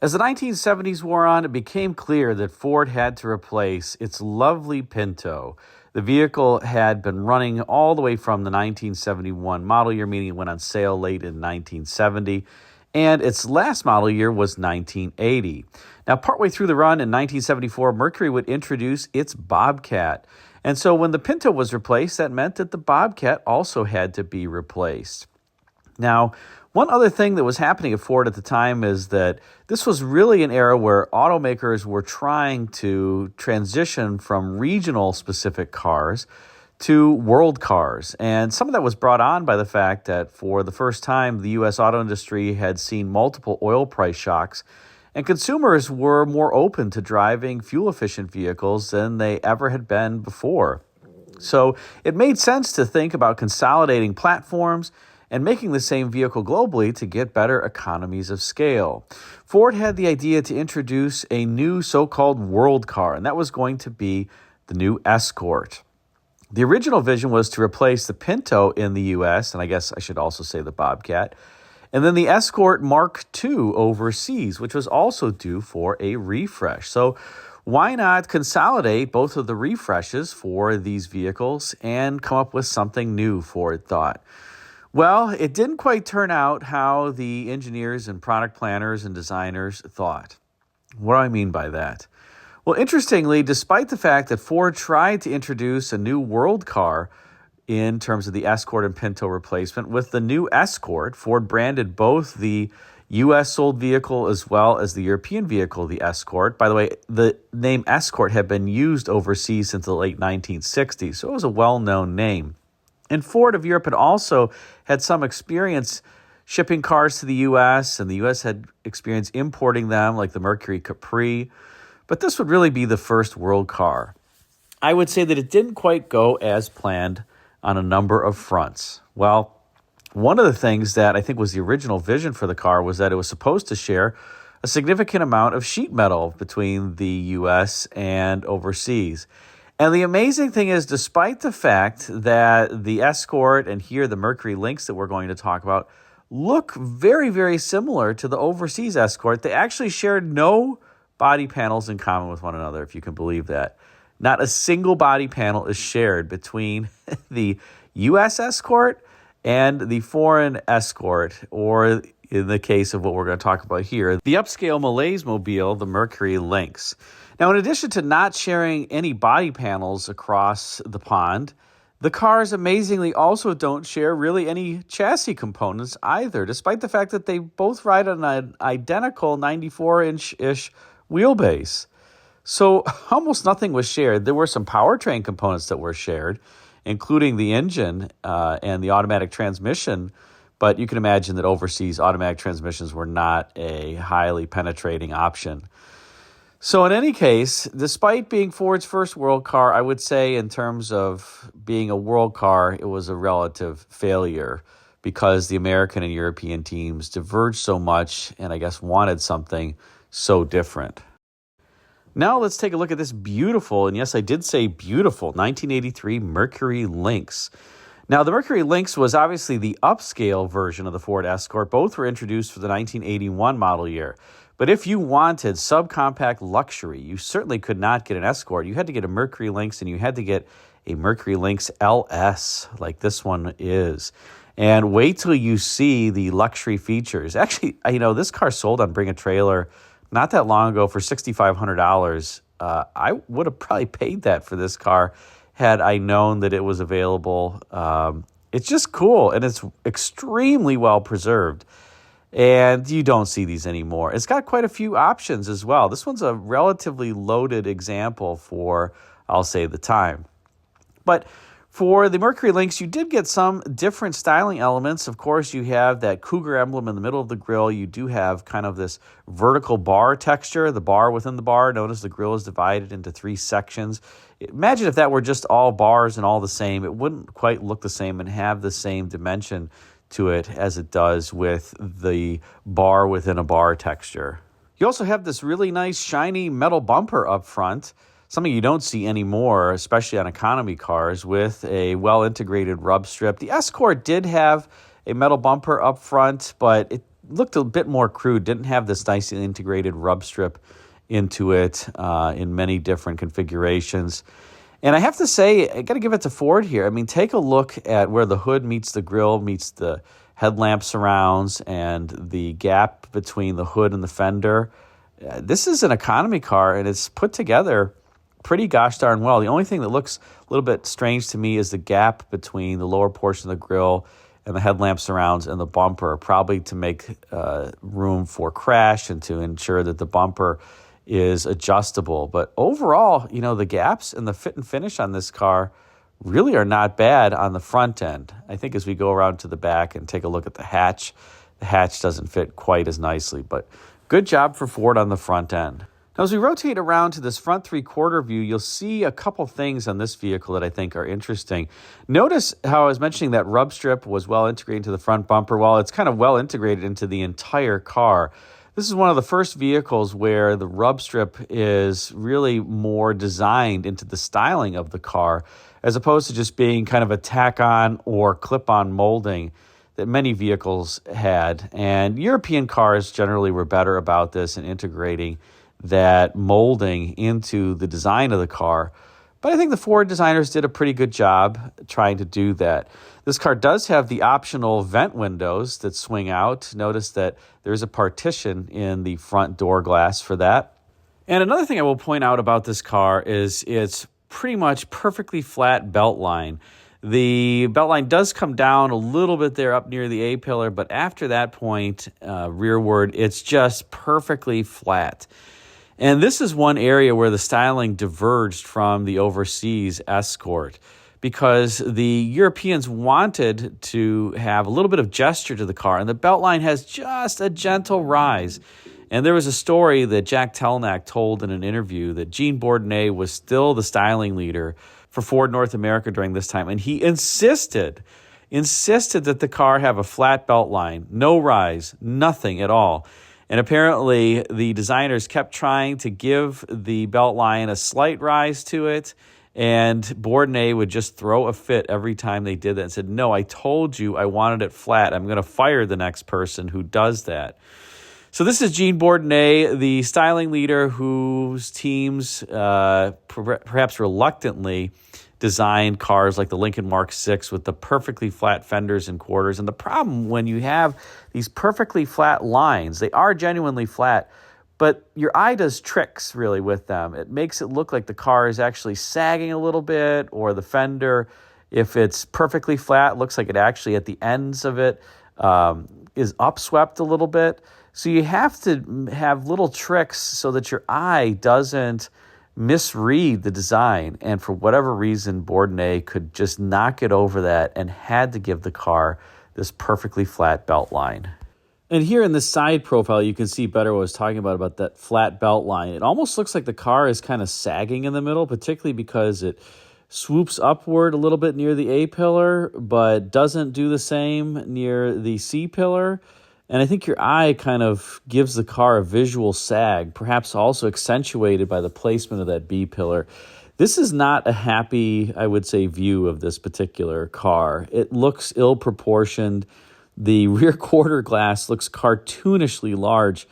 As the 1970s wore on, it became clear that Ford had to replace its lovely Pinto. The vehicle had been running all the way from the 1971 model year, meaning it went on sale late in 1970, and its last model year was 1980. Now, partway through the run in 1974, Mercury would introduce its Bobcat. And so when the Pinto was replaced, that meant that the Bobcat also had to be replaced. Now, one other thing that was happening at Ford at the time is that this was really an era where automakers were trying to transition from regional specific cars to world cars. And some of that was brought on by the fact that for the first time, the U.S. auto industry had seen multiple oil price shocks, and consumers were more open to driving fuel-efficient vehicles than they ever had been before. So it made sense to think about consolidating platforms and making the same vehicle globally to get better economies of scale. Ford had the idea to introduce a new so-called world car, and that was going to be the new Escort. The original vision was to replace the Pinto in the U.S., and I guess I should also say the Bobcat, and then the Escort Mark II overseas, which was also due for a refresh. So why not consolidate both of the refreshes for these vehicles and come up with something new, Ford thought. Well, it didn't quite turn out how the engineers and product planners and designers thought. What do I mean by that? Well, interestingly, despite the fact that Ford tried to introduce a new world car in terms of the Escort and Pinto replacement, with the new Escort, Ford branded both the U.S. sold vehicle as well as the European vehicle, the Escort. By the way, the name Escort had been used overseas since the late 1960s, so it was a well-known name. And Ford of Europe had also had some experience shipping cars to the U.S., and the U.S. had experience importing them, like the Mercury Capri. But this would really be the first world car. I would say that it didn't quite go as planned on a number of fronts. Well, one of the things that I think was the original vision for the car was that it was supposed to share a significant amount of sheet metal between the U.S. and overseas. And the amazing thing is, despite the fact that the Escort and here the Mercury Lynx that we're going to talk about look very, very similar to the overseas Escort, they actually shared no body panels in common with one another, if you can believe that. Not a single body panel is shared between the U.S. Escort and the foreign Escort, or in the case of what we're going to talk about here, the upscale Malaise mobile, the Mercury Lynx. Now, in addition to not sharing any body panels across the pond, the cars amazingly also don't share really any chassis components either, despite the fact that they both ride on an identical 94-inch-ish wheelbase. So almost nothing was shared. There were some powertrain components that were shared, including the engine and the automatic transmission, but you can imagine that overseas automatic transmissions were not a highly penetrating option. So in any case, despite being Ford's first world car, I would say in terms of being a world car, it was a relative failure because the American and European teams diverged so much and I guess wanted something so different. Now let's take a look at this beautiful, and yes, I did say beautiful, 1983 Mercury Lynx. Now, the Mercury Lynx was obviously the upscale version of the Ford Escort. Both were introduced for the 1981 model year. But if you wanted subcompact luxury, you certainly could not get an Escort. You had to get a Mercury Lynx, and you had to get a Mercury Lynx LS, like this one is. And wait till you see the luxury features. Actually, this car sold on Bring a Trailer not that long ago for $6,500. I would have probably paid that for this car had I known that it was available. It's just cool, and it's extremely well preserved. And you don't see these anymore. It's got quite a few options as well. This one's a relatively loaded example for, I'll say, the time. But for the Mercury Lynx, you did get some different styling elements. Of course, you have that cougar emblem in the middle of the grille. You do have kind of this vertical bar texture. The bar within the bar, notice the grille is divided into 3 sections. Imagine if that were just all bars and all the same. It wouldn't quite look the same and have the same dimension to it as it does with the bar within a bar texture. You also have this really nice shiny metal bumper up front, something you don't see anymore, especially on economy cars, with a well-integrated rub strip. The Escort did have a metal bumper up front, but it looked a bit more crude, didn't have this nicely integrated rub strip into it in many different configurations. And I have to say, I got to give it to Ford here. I mean, take a look at where the hood meets the grille, meets the headlamp surrounds, and the gap between the hood and the fender. This is an economy car, and it's put together pretty gosh darn well. The only thing that looks a little bit strange to me is the gap between the lower portion of the grille and the headlamp surrounds and the bumper, probably to make room for crash and to ensure that the bumper is adjustable. But overall, the gaps and the fit and finish on this car really are not bad on the front end. I think as we go around to the back and take a look at the hatch doesn't fit quite as nicely, but good job for Ford on the front end. Now, as we rotate around to this front three-quarter view, you'll see a couple things on this vehicle that I think are interesting. Notice how I was mentioning that rub strip was well integrated into the front bumper. Well, it's kind of well integrated into the entire car. This is one of the first vehicles where the rub strip is really more designed into the styling of the car, as opposed to just being kind of a tack-on or clip-on molding that many vehicles had. And European cars generally were better about this and integrating that molding into the design of the car. But I think the Ford designers did a pretty good job trying to do that. This car does have the optional vent windows that swing out. Notice that there's a partition in the front door glass for that. And another thing I will point out about this car is its pretty much perfectly flat belt line. The belt line does come down a little bit there up near the A-pillar, but after that point, rearward, it's just perfectly flat. And this is one area where the styling diverged from the overseas Escort, because the Europeans wanted to have a little bit of gesture to the car, and the beltline has just a gentle rise. And there was a story that Jack Telnack told in an interview that Gene Bourdonnais was still the styling leader for Ford North America during this time, and he insisted that the car have a flat beltline, no rise, nothing at all. And apparently, the designers kept trying to give the belt line a slight rise to it, and Bourdonnais would just throw a fit every time they did that and said, "No, I told you I wanted it flat. I'm going to fire the next person who does that." So this is Gene Bourdonnais, the styling leader whose teams perhaps reluctantly designed cars like the Lincoln Mark VI with the perfectly flat fenders and quarters. And the problem when you have these perfectly flat lines, they are genuinely flat, but your eye does tricks really with them. It makes it look like the car is actually sagging a little bit, or the fender, if it's perfectly flat, looks like it actually at the ends of it is upswept a little bit. So you have to have little tricks so that your eye doesn't misread the design, and for whatever reason, Bourdonnais could just knock it over that and had to give the car this perfectly flat belt line. And here in the side profile, you can see better what I was talking about that flat belt line. It almost looks like the car is kind of sagging in the middle, particularly because it swoops upward a little bit near the A-pillar, but doesn't do the same near the C-pillar. And I think your eye kind of gives the car a visual sag, perhaps also accentuated by the placement of that B-pillar. This is not a happy, I would say, view of this particular car. It looks ill-proportioned. The rear quarter glass looks cartoonishly large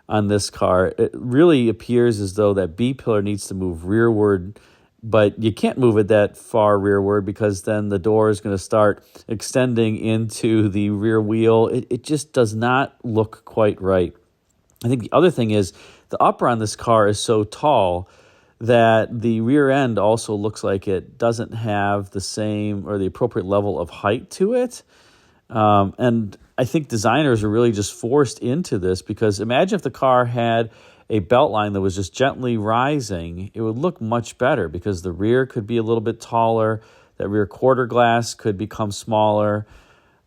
on this car. It really appears as though that B-pillar needs to move rearward, but you can't move it that far rearward because then the door is going to start extending into the rear wheel. It just does not look quite right. I think the other thing is the upper on this car is so tall that the rear end also looks like it doesn't have the same or the appropriate level of height to it. And I think designers are really just forced into this, because imagine if the car had a belt line that was just gently rising, it would look much better because the rear could be a little bit taller, that rear quarter glass could become smaller.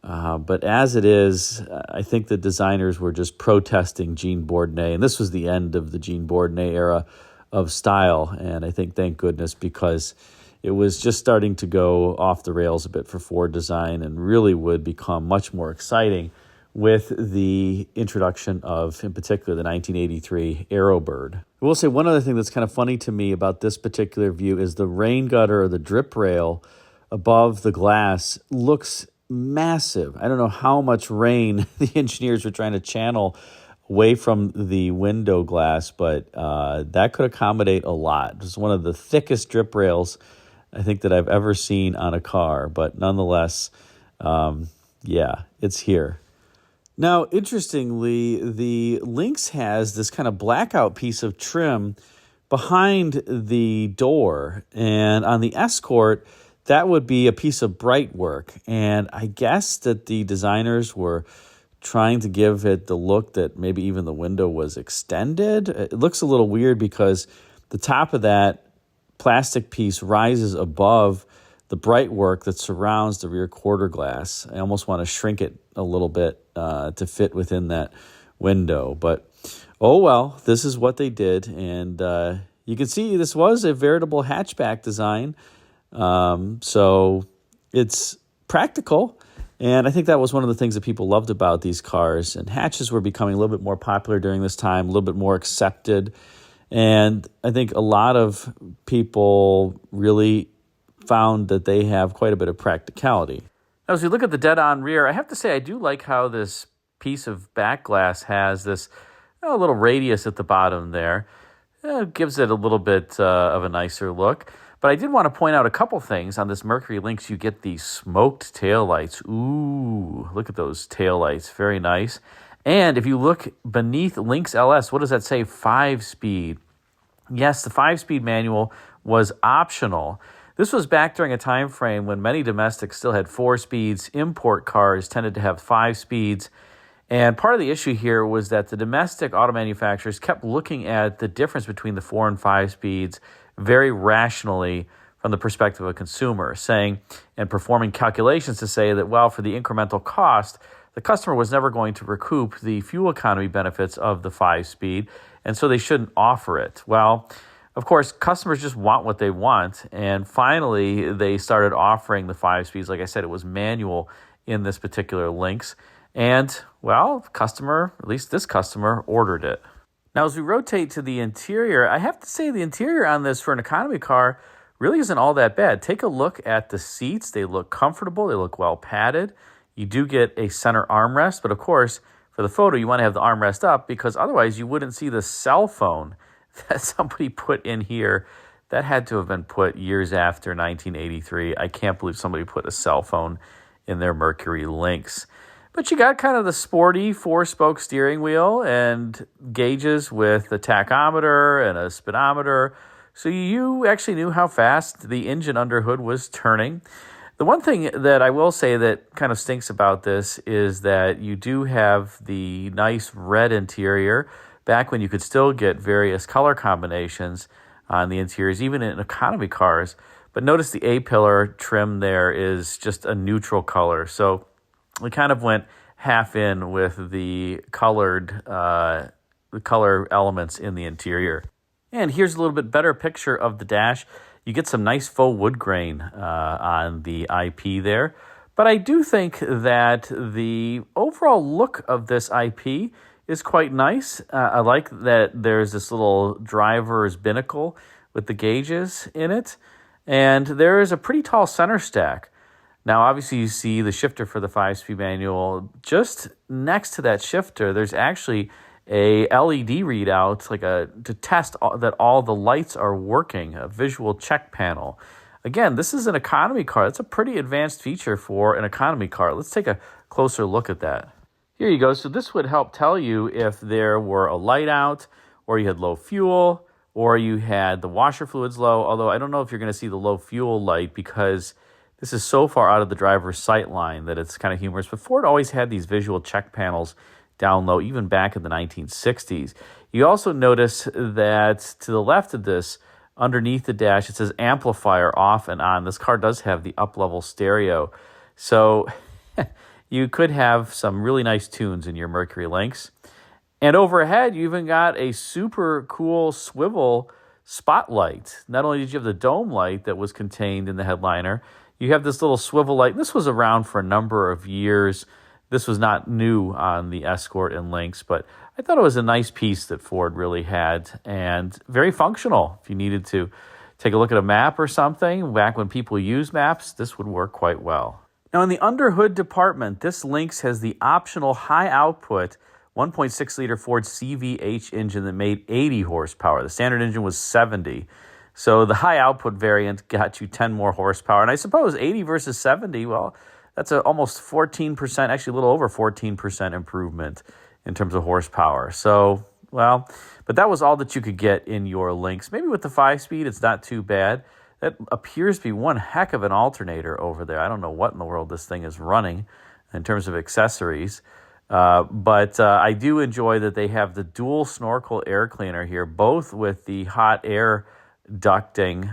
But as it is, I think the designers were just protesting Gene Bourdonnais, and this was the end of the Gene Bourdonnais era of style, and I think thank goodness, because it was just starting to go off the rails a bit for Ford design and really would become much more exciting with the introduction of, in particular, the 1983 Aerobird. I will say one other thing that's kind of funny to me about this particular view is the rain gutter or the drip rail above the glass looks massive. I don't know how much rain the engineers were trying to channel away from the window glass, but that could accommodate a lot. It was one of the thickest drip rails I think that I've ever seen on a car, but nonetheless, yeah, it's here. Now, interestingly, the Lynx has this kind of blackout piece of trim behind the door, and on the Escort, that would be a piece of bright work. And I guess that the designers were trying to give it the look that maybe even the window was extended. It looks a little weird because the top of that plastic piece rises above the bright work that surrounds the rear quarter glass. I almost want to shrink it a little bit to fit within that window. But, oh well, this is what they did. And you can see this was a veritable hatchback design. So it's practical. And I think that was one of the things that people loved about these cars. And hatches were becoming a little bit more popular during this time, a little bit more accepted. And I think a lot of people really found that they have quite a bit of practicality. Now, as we look at the dead-on rear, I have to say I do like how this piece of back glass has this little radius at the bottom there. It gives it a little bit of a nicer look. But I did want to point out a couple things. On this Mercury Lynx, you get these smoked taillights. Ooh, look at those taillights. Very nice. And if you look beneath Lynx LS, what does that say? 5-speed. Yes, the 5-speed manual was optional. This was back during a time frame when many domestics still had 4 speeds. Import cars tended to have 5 speeds. And part of the issue here was that the domestic auto manufacturers kept looking at the difference between the 4 and 5 speeds very rationally from the perspective of a consumer, saying and performing calculations to say that, well, for the incremental cost, the customer was never going to recoup the fuel economy benefits of the 5-speed, and so they shouldn't offer it. Well, of course, customers just want what they want, and finally they started offering the 5 speeds. Like I said, it was manual in this particular Lynx, and, well, customer, at least this customer, ordered it. Now, as we rotate to the interior, I have to say the interior on this for an economy car really isn't all that bad. Take a look at the seats. They look comfortable. They look well padded. You do get a center armrest, but of course, for the photo, you want to have the armrest up because otherwise you wouldn't see the cell phone that somebody put in here. That had to have been put years after 1983. I can't believe somebody put a cell phone in their Mercury Lynx. But you got kind of the sporty 4-spoke steering wheel and gauges with a tachometer and a speedometer. So you actually knew how fast the engine under hood was turning. The one thing that I will say that kind of stinks about this is that you do have the nice red interior back when you could still get various color combinations on the interiors, even in economy cars. But notice the A-pillar trim there is just a neutral color. So we kind of went half in with the color elements in the interior. And here's a little bit better picture of the dash. You get some nice faux wood grain on the IP there. But I do think that the overall look of this IP is quite nice. I like that there's this little driver's binnacle with the gauges in it. And there is a pretty tall center stack. Now, obviously, you see the shifter for the 5-speed manual. Just next to that shifter, there's actually a LED readout, to test that all the lights are working, a visual check panel. Again, this is an economy car. That's a pretty advanced feature for an economy car. Let's take a closer look at that. Here you go. So this would help tell you if there were a light out, or you had low fuel, or you had the washer fluids low, although I don't know if you're going to see the low fuel light because this is so far out of the driver's sight line that it's kind of humorous. But Ford always had these visual check panels down low, even back in the 1960s. You also notice that to the left of this, underneath the dash, it says amplifier off and on. This car does have the up-level stereo. So you could have some really nice tunes in your Mercury Lynx. And overhead, you even got a super cool swivel spotlight. Not only did you have the dome light that was contained in the headliner, you have this little swivel light. This was around for a number of years. This was not new on the Escort and Lynx, but I thought it was a nice piece that Ford really had and very functional. If you needed to take a look at a map or something, back when people used maps, this would work quite well. Now, in the underhood department, this Lynx has the optional high output 1.6 liter Ford CVH engine that made 80 horsepower. The standard engine was 70. So the high output variant got you 10 more horsepower. And I suppose 80 versus 70, well, that's almost 14%, actually a little over 14% improvement in terms of horsepower. So, well, but that was all that you could get in your Lynx. Maybe with the 5-speed, it's not too bad. That appears to be one heck of an alternator over there. I don't know what in the world this thing is running in terms of accessories. But I do enjoy that they have the dual snorkel air cleaner here, both with the hot air ducting.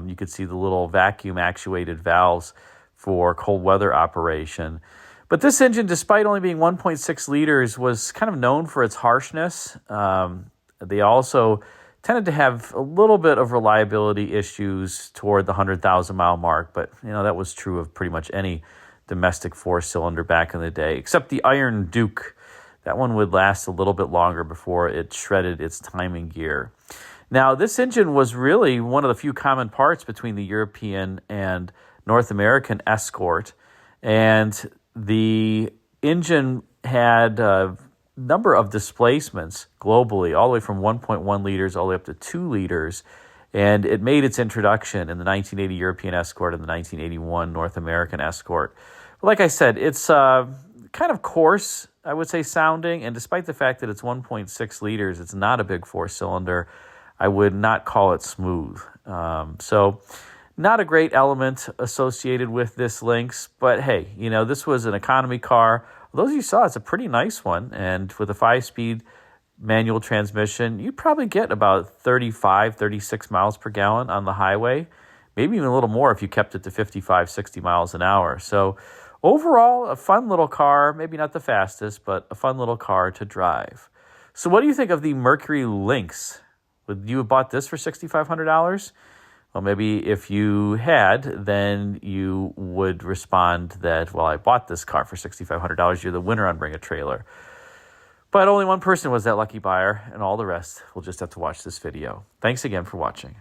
You could see the little vacuum actuated valves for cold weather operation. But this engine, despite only being 1.6 liters, was kind of known for its harshness. They also tended to have a little bit of reliability issues toward the 100,000 mile mark, but that was true of pretty much any domestic four-cylinder back in the day, except the Iron Duke. That one would last a little bit longer before it shredded its timing gear. Now, this engine was really one of the few common parts between the European and North American Escort, and the engine had a number of displacements globally, all the way from 1.1 liters all the way up to 2 liters, and it made its introduction in the 1980 European Escort and the 1981 North American Escort. But like I said, it's kind of coarse, I would say, sounding, and despite the fact that it's 1.6 liters, it's not a big four-cylinder. I would not call it smooth. So not a great element associated with this Lynx, but hey, this was an economy car. Those you saw, it's a pretty nice one, and with a 5-speed manual transmission, you'd probably get about 35, 36 miles per gallon on the highway, maybe even a little more if you kept it to 55, 60 miles an hour. So overall, a fun little car, maybe not the fastest, but a fun little car to drive. So what do you think of the Mercury Lynx? Would you have bought this for $6,500? Well, maybe if you had, then you would respond that, well, I bought this car for $6,500. You're the winner on Bring a Trailer. But only one person was that lucky buyer, and all the rest will just have to watch this video. Thanks again for watching.